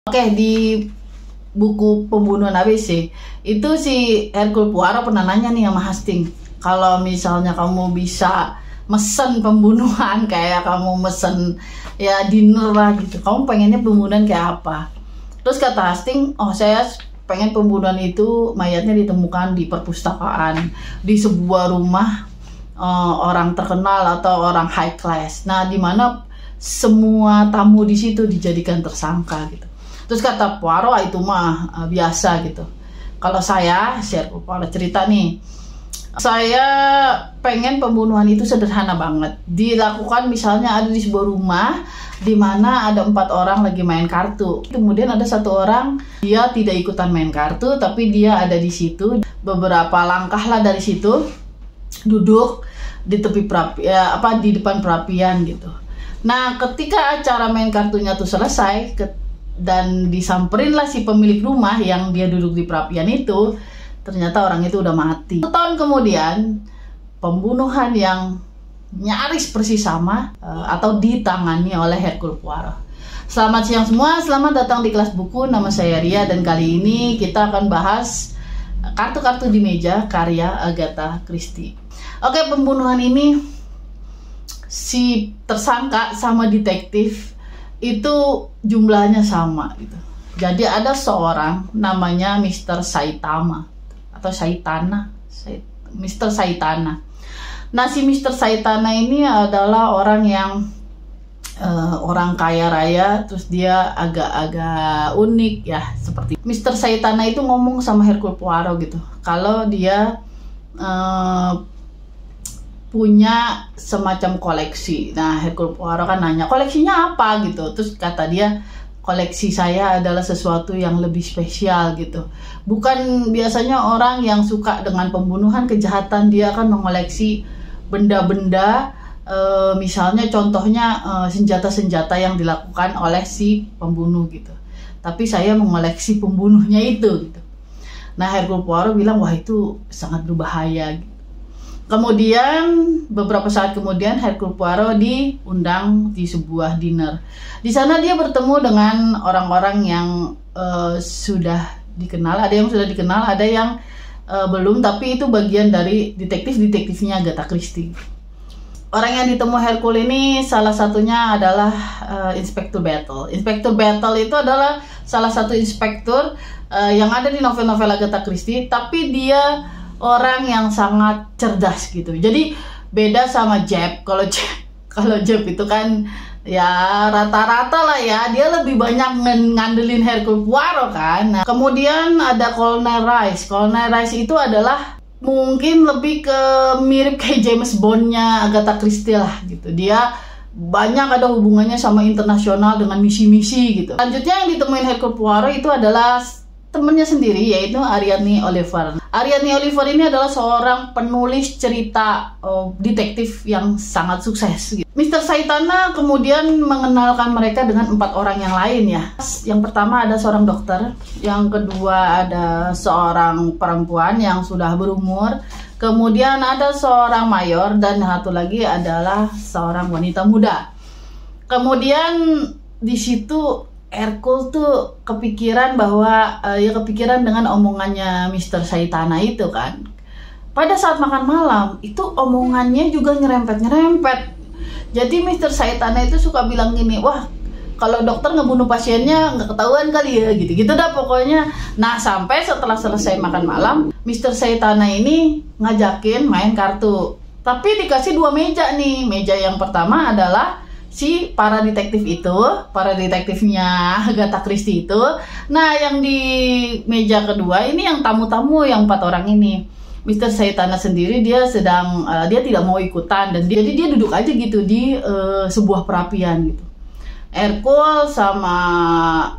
Oke, di buku Pembunuhan ABC itu si Hercule Poirot pernah nanya nih sama Hastings, kalau misalnya kamu bisa mesen pembunuhan kayak kamu mesen ya dinner lah gitu, kamu pengennya pembunuhan kayak apa? Terus kata Hastings, oh saya pengen pembunuhan itu mayatnya ditemukan di perpustakaan, di sebuah rumah orang terkenal atau orang high class. Nah, di mana semua tamu di situ dijadikan tersangka gitu. Terus kata Poirot, itu mah biasa gitu. Kalau saya share Poirot cerita nih, saya pengen pembunuhan itu sederhana banget. Dilakukan misalnya ada di sebuah rumah di mana ada 4 orang lagi main kartu. Kemudian ada 1 orang dia tidak ikutan main kartu, tapi dia ada di situ beberapa langkah lah dari situ, duduk di tepi di depan perapian gitu. Nah, ketika acara main kartunya tuh selesai dan disamperin lah si pemilik rumah yang dia duduk di perapian itu, ternyata orang itu udah mati. 1 tahun kemudian, pembunuhan yang nyaris persis sama atau ditangani oleh Hercule Poirot. Selamat siang semua, selamat datang di kelas buku. Nama saya Ria dan kali ini kita akan bahas Kartu-Kartu di Meja karya Agatha Christie. Oke, pembunuhan ini si tersangka sama detektif itu jumlahnya sama gitu. Jadi ada seorang namanya Mr. Saitama atau Saitana, Mr. Saitana. Nah, si Mr. Saitana ini adalah orang yang orang kaya raya, terus dia agak-agak unik ya, seperti Mr. Saitana itu ngomong sama Hercule Poirot gitu, kalau dia punya semacam koleksi. Nah, Hercule Poirot kan nanya, koleksinya apa gitu. Terus kata dia, koleksi saya adalah sesuatu yang lebih spesial gitu. Bukan biasanya orang yang suka dengan pembunuhan, kejahatan, dia akan mengoleksi benda-benda, misalnya contohnya senjata-senjata yang dilakukan oleh si pembunuh gitu. Tapi saya mengoleksi pembunuhnya itu gitu. Nah, Hercule Poirot bilang, wah itu sangat berbahaya gitu. Kemudian beberapa saat kemudian Hercule Poirot diundang di sebuah dinner. Di sana dia bertemu dengan orang-orang yang sudah dikenal, ada yang sudah dikenal, ada yang belum, tapi itu bagian dari detektifnya Agatha Christie. Orang yang ditemu Hercule ini salah satunya adalah Inspektur Battle. Inspektur Battle itu adalah salah satu inspektur yang ada di novel-novel Agatha Christie, tapi dia orang yang sangat cerdas gitu. Jadi beda sama Jeb. Kalau Jeb itu kan ya rata-rata lah ya, dia lebih banyak ngandelin Hercule Poirot kan. Nah, kemudian ada Colonel Rice. Colonel Rice itu adalah mungkin lebih ke mirip kayak James Bond-nya Agatha Christie lah gitu. Dia banyak ada hubungannya sama internasional dengan misi-misi gitu. Selanjutnya yang ditemuin Hercule Poirot itu adalah temennya sendiri, yaitu Ariadne Oliver. Ariadne Oliver ini adalah seorang penulis cerita detektif yang sangat sukses gitu. Mr. Saitana kemudian mengenalkan mereka dengan 4 orang yang lain ya. Yang pertama ada seorang dokter, yang kedua ada seorang perempuan yang sudah berumur, kemudian ada seorang mayor, dan satu lagi adalah seorang wanita muda. Kemudian di situ Hercule tuh kepikiran bahwa kepikiran dengan omongannya Mr. Saitana itu kan. Pada saat makan malam itu omongannya juga nyerempet. Jadi Mr. Saitana itu suka bilang gini, wah kalau dokter ngebunuh pasiennya nggak ketahuan kali ya, gitu dah pokoknya. Nah, sampai setelah selesai makan malam, Mr. Saitana ini ngajakin main kartu. Tapi dikasih 2 meja nih. Meja yang pertama adalah si para detektifnya Agatha Christie itu. Nah, yang di meja kedua ini yang tamu-tamu yang 4 orang ini. Mr. Saitana sendiri dia tidak mau ikutan, dan jadi dia duduk aja gitu di sebuah perapian gitu. Hercule sama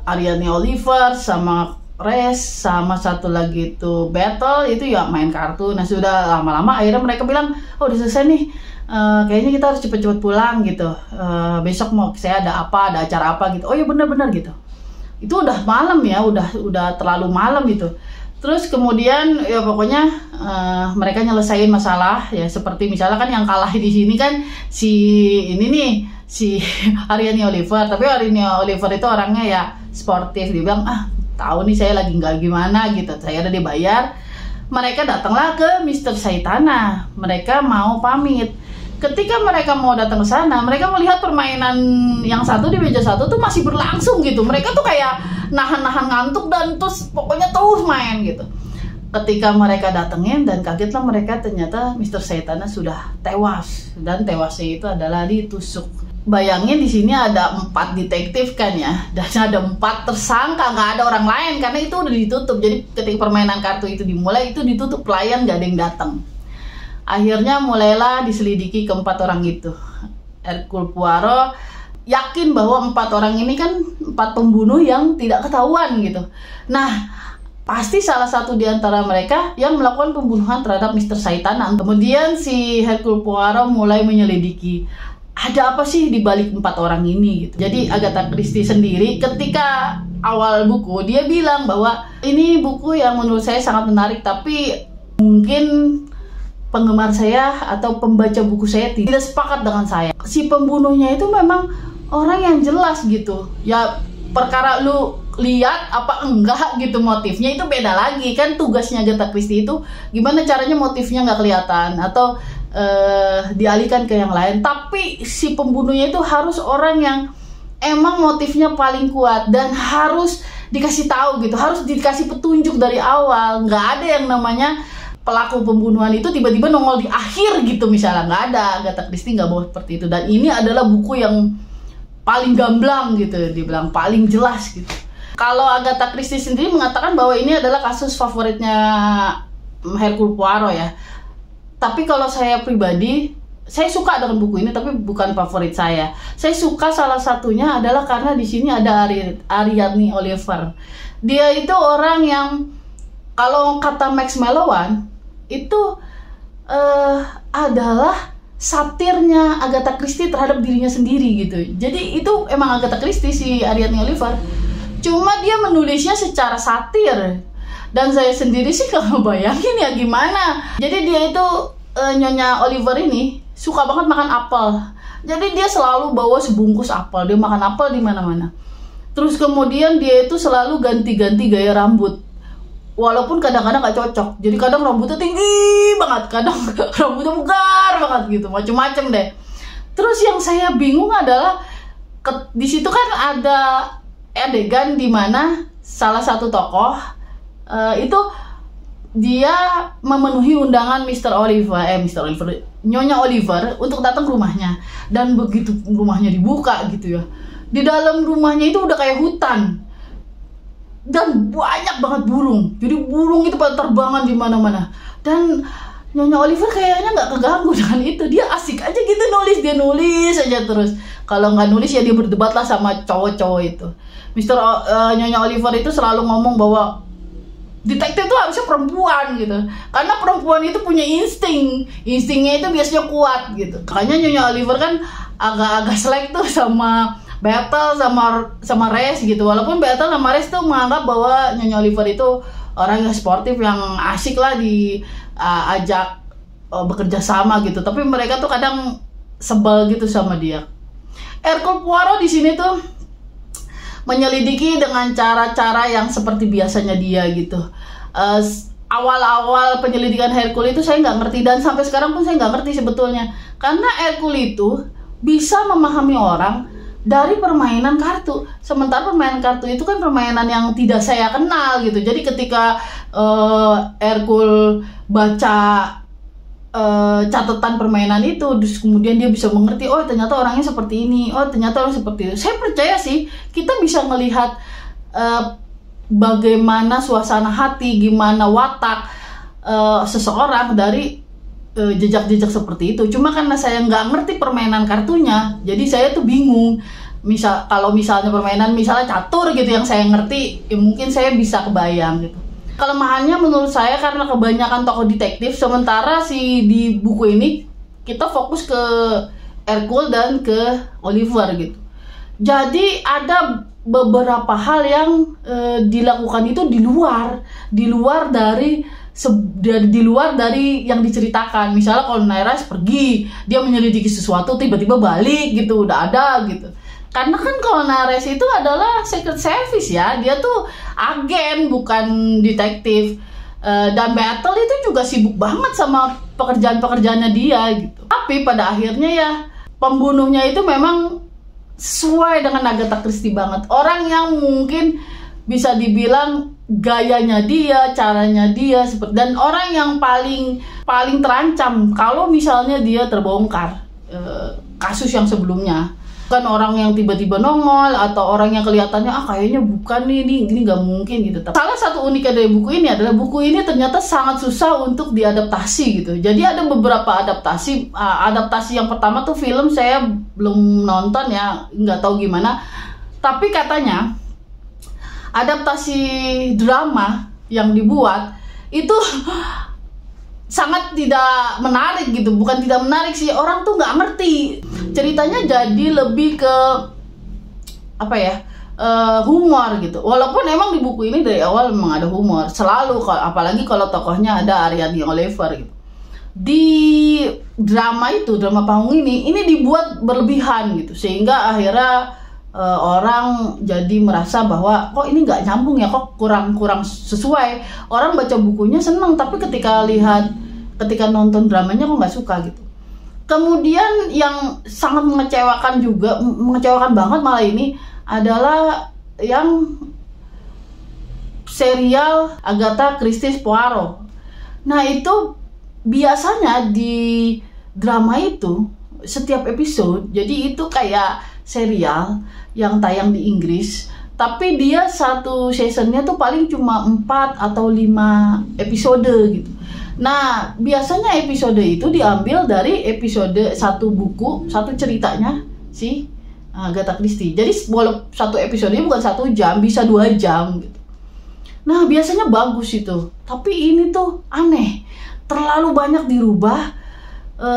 Ariadne Oliver sama Rest sama satu lagi itu Battle itu ya main kartu. Nah, sudah lama-lama akhirnya mereka bilang, oh udah selesai nih, kayaknya kita harus cepet-cepet pulang gitu. Besok mau saya ada acara apa gitu. Oh ya benar-benar gitu. Itu udah malam ya, udah terlalu malam gitu. Terus kemudian ya pokoknya mereka nyelesain masalah ya, seperti misalnya kan yang kalah di sini kan si Ariadne Oliver, tapi Ariadne Oliver itu orangnya ya sportif. Dia bilang, tahu nih saya lagi nggak gimana gitu. Saya udah dibayar. Mereka datanglah ke Mr. Saitana. Mereka mau pamit. Ketika mereka mau datang ke sana, mereka melihat permainan yang satu di meja satu tuh masih berlangsung gitu. Mereka tuh kayak nahan-nahan ngantuk dan terus pokoknya terus main gitu. Ketika mereka datengin dan kagetlah mereka, ternyata Mr. Saitana sudah tewas, dan tewasnya itu adalah ditusuk. Bayangin di sini ada 4 detektif kan ya, dan ada 4 tersangka, nggak ada orang lain karena itu udah ditutup. Jadi ketika permainan kartu itu dimulai, itu ditutup, pelayan nggak ada yang datang. Akhirnya mulailah diselidiki ke 4 orang itu. Hercule Poirot yakin bahwa 4 orang ini kan 4 pembunuh yang tidak ketahuan gitu. Nah, pasti salah satu di antara mereka yang melakukan pembunuhan terhadap Mr. Saitana. Kemudian si Hercule Poirot mulai menyelidiki, ada apa sih di balik 4 orang ini gitu. Jadi Agatha Christie sendiri ketika awal buku dia bilang bahwa ini buku yang menurut saya sangat menarik, tapi mungkin penggemar saya atau pembaca buku saya tidak sepakat dengan saya. Si pembunuhnya itu memang orang yang jelas gitu. Ya perkara lu lihat apa enggak gitu motifnya itu beda lagi kan. Tugasnya Agatha Christie itu gimana caranya motifnya nggak kelihatan atau dialihkan ke yang lain. Tapi si pembunuhnya itu harus orang yang emang motifnya paling kuat dan harus dikasih tahu gitu, harus dikasih petunjuk dari awal. Nggak ada yang namanya pelaku pembunuhan itu tiba-tiba nongol di akhir gitu misalnya, nggak ada. Agatha Christie nggak mau seperti itu, dan ini adalah buku yang paling gamblang gitu, dibilang paling jelas gitu. Kalau Agatha Christie sendiri mengatakan bahwa ini adalah kasus favoritnya Hercule Poirot ya. Tapi kalau saya pribadi, saya suka dengan buku ini tapi bukan favorit saya. Saya suka salah satunya adalah karena di sini ada Ariadne Oliver. Dia itu orang yang kalau kata Max Mallowan itu adalah satirnya Agatha Christie terhadap dirinya sendiri gitu. Jadi itu emang Agatha Christie si Ariadne Oliver. Cuma dia menulisnya secara satir. Dan saya sendiri sih kalau bayangin ya gimana. Jadi dia itu Nyonya Oliver ini suka banget makan apel. Jadi dia selalu bawa sebungkus apel. Dia makan apel di mana-mana. Terus kemudian dia itu selalu ganti-ganti gaya rambut. Walaupun kadang-kadang gak cocok. Jadi kadang rambutnya tinggi banget, kadang rambutnya bugar banget gitu, macem-macem deh. Terus yang saya bingung adalah di situ kan ada adegan di mana salah satu tokoh itu dia memenuhi undangan Nyonya Oliver untuk datang ke rumahnya. Dan begitu rumahnya dibuka gitu ya, di dalam rumahnya itu udah kayak hutan. Dan banyak banget burung. Jadi burung itu pada terbangan di mana-mana. Dan Nyonya Oliver kayaknya nggak keganggu dengan itu. Dia asik aja gitu nulis. Dia nulis aja terus. Kalau nggak nulis ya dia berdebat lah sama cowok-cowok itu. Nyonya Oliver itu selalu ngomong bahwa detektif itu harusnya perempuan gitu. Karena perempuan itu punya insting. Instingnya itu biasanya kuat gitu. Makanya Nyonya Oliver kan agak-agak selek tuh sama Bethel sama Reese gitu. Walaupun Bethel sama Reese tuh menganggap bahwa Nyonya Oliver itu orang yang sportif, yang asik lah diajak bekerja sama gitu. Tapi mereka tuh kadang sebel gitu sama dia. Hercule Poirot di sini tuh menyelidiki dengan cara-cara yang seperti biasanya dia gitu. Awal-awal penyelidikan Hercule itu saya nggak ngerti, dan sampai sekarang pun saya nggak ngerti sebetulnya. Karena Hercule itu bisa memahami orang dari permainan kartu. Sementara permainan kartu itu kan permainan yang tidak saya kenal gitu. Jadi ketika Hercule baca catatan permainan itu, terus kemudian dia bisa mengerti, oh ternyata orangnya seperti ini, oh ternyata orang seperti itu. Saya percaya sih kita bisa melihat bagaimana suasana hati, gimana watak seseorang dari jejak-jejak seperti itu. Cuma karena saya nggak ngerti permainan kartunya, jadi saya tuh bingung. Kalau misalnya permainan misalnya catur gitu yang saya ngerti, ya mungkin saya bisa kebayang gitu. Kelemahannya menurut saya karena kebanyakan tokoh detektif, sementara di buku ini kita fokus ke Hercule dan ke Oliver gitu. Jadi ada beberapa hal yang dilakukan itu di luar dari yang diceritakan. Misalnya kalau Naira pergi, dia menyelidiki sesuatu, tiba-tiba balik gitu, udah ada gitu. Karena kan kalau Nares itu adalah secret service ya, dia tuh agen bukan detektif. Dan Battle itu juga sibuk banget sama pekerjaan-pekerjaannya dia gitu. Tapi pada akhirnya ya pembunuhnya itu memang sesuai dengan Agatha Christie banget. Orang yang mungkin bisa dibilang gayanya dia, caranya dia seperti, dan orang yang paling terancam kalau misalnya dia terbongkar kasus yang sebelumnya. Bukan orang yang tiba-tiba nongol atau orang yang kelihatannya kayaknya bukan nih, ini nggak mungkin gitu. Salah satu uniknya dari buku ini adalah buku ini ternyata sangat susah untuk diadaptasi gitu. Jadi ada beberapa adaptasi. Adaptasi yang pertama tuh film, saya belum nonton ya, nggak tahu gimana. Tapi katanya adaptasi drama yang dibuat itu sangat tidak menarik gitu. Bukan tidak menarik sih, orang tuh nggak ngerti ceritanya, jadi lebih ke humor gitu. Walaupun emang di buku ini dari awal memang ada humor selalu, apalagi kalau tokohnya ada Ariadne Oliver gitu. Di drama panggung ini dibuat berlebihan gitu, sehingga akhirnya orang jadi merasa bahwa kok ini nggak nyambung ya, kok kurang sesuai. Orang baca bukunya seneng, tapi ketika nonton dramanya kok nggak suka gitu. Kemudian yang sangat mengecewakan banget malah ini adalah yang serial Agatha Christie Poirot. Nah itu biasanya di drama itu setiap episode, jadi itu kayak serial yang tayang di Inggris, tapi dia satu seasonnya tuh paling cuma 4 atau 5 episode gitu. Nah biasanya episode itu diambil dari episode satu buku, satu ceritanya si Agatha Christie. Jadi walaupun satu episodenya bukan 1 jam, bisa 2 jam gitu. Nah biasanya bagus itu, tapi ini tuh aneh, terlalu banyak dirubah.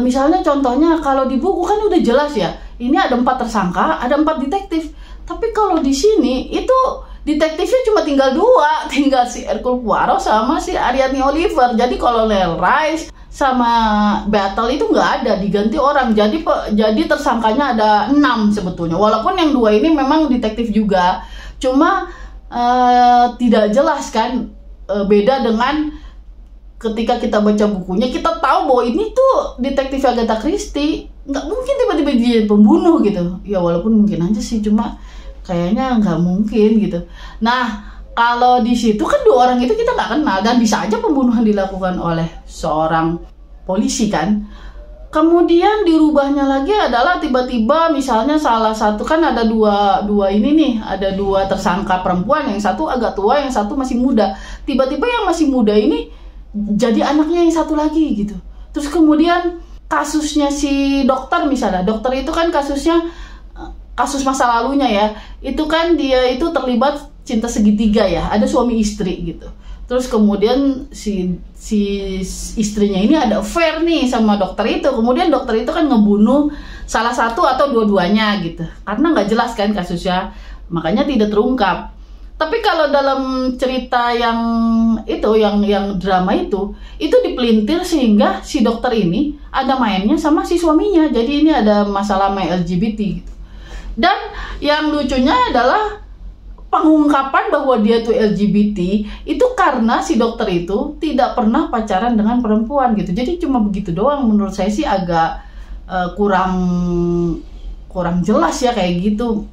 Misalnya contohnya kalau di buku kan udah jelas ya, ini ada 4 tersangka, ada 4 detektif. Tapi kalau di sini itu detektifnya cuma tinggal 2, tinggal si Hercule Poirot sama si Ariadne Oliver. Jadi Kolonel Rice sama Battle itu nggak ada, diganti orang. Jadi tersangkanya ada 6 sebetulnya. Walaupun yang 2 ini memang detektif juga, cuma tidak jelas kan. Beda dengan ketika kita baca bukunya, kita tahu bahwa ini tuh detektif Agatha Christie. Nggak mungkin tiba-tiba dia pembunuh gitu. Ya walaupun mungkin aja sih, cuma kayaknya nggak mungkin gitu. Nah kalau di situ kan 2 orang itu kita nggak kenal, dan bisa aja pembunuhan dilakukan oleh seorang polisi kan. Kemudian dirubahnya lagi adalah tiba-tiba misalnya salah satu, kan ada dua ini nih, ada 2 tersangka perempuan, yang satu agak tua, yang satu masih muda. Tiba-tiba yang masih muda ini jadi anaknya yang satu lagi gitu. Terus kemudian kasusnya si dokter misalnya, dokter itu kan kasus masa lalunya ya, itu kan dia itu terlibat cinta segitiga ya, ada suami istri gitu. Terus kemudian si istrinya ini ada affair nih sama dokter itu. Kemudian dokter itu kan ngebunuh salah satu atau dua-duanya gitu, karena nggak jelas kan kasusnya, makanya tidak terungkap. Tapi kalau dalam cerita yang drama itu dipelintir sehingga si dokter ini ada mainnya sama si suaminya. Jadi ini ada masalah main LGBT gitu. Dan yang lucunya adalah pengungkapan bahwa dia tuh LGBT itu karena si dokter itu tidak pernah pacaran dengan perempuan gitu. Jadi cuma begitu doang. Menurut saya sih agak kurang jelas ya kayak gitu.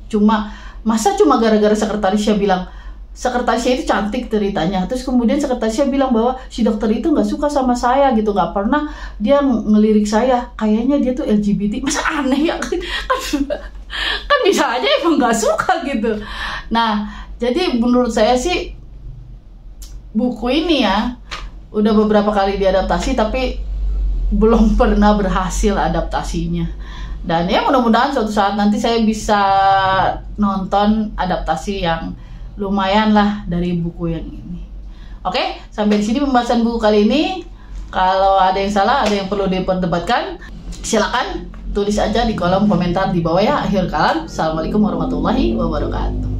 Masa cuma gara-gara sekretarisnya bilang, sekretarisnya itu cantik ceritanya, terus kemudian sekretarisnya bilang bahwa si dokter itu nggak suka sama saya gitu, nggak pernah dia ngelirik saya, kayaknya dia tuh LGBT. Masa aneh ya kan bisa aja emang nggak suka gitu. Nah jadi menurut saya sih buku ini ya udah beberapa kali diadaptasi, tapi belum pernah berhasil adaptasinya. Dan ya mudah-mudahan suatu saat nanti saya bisa nonton adaptasi yang lumayan lah dari buku yang ini. Oke, sampai di sini pembahasan buku kali ini. Kalau ada yang salah, ada yang perlu diperdebatkan, silakan tulis aja di kolom komentar di bawah ya. Akhir kalam, assalamualaikum warahmatullahi wabarakatuh.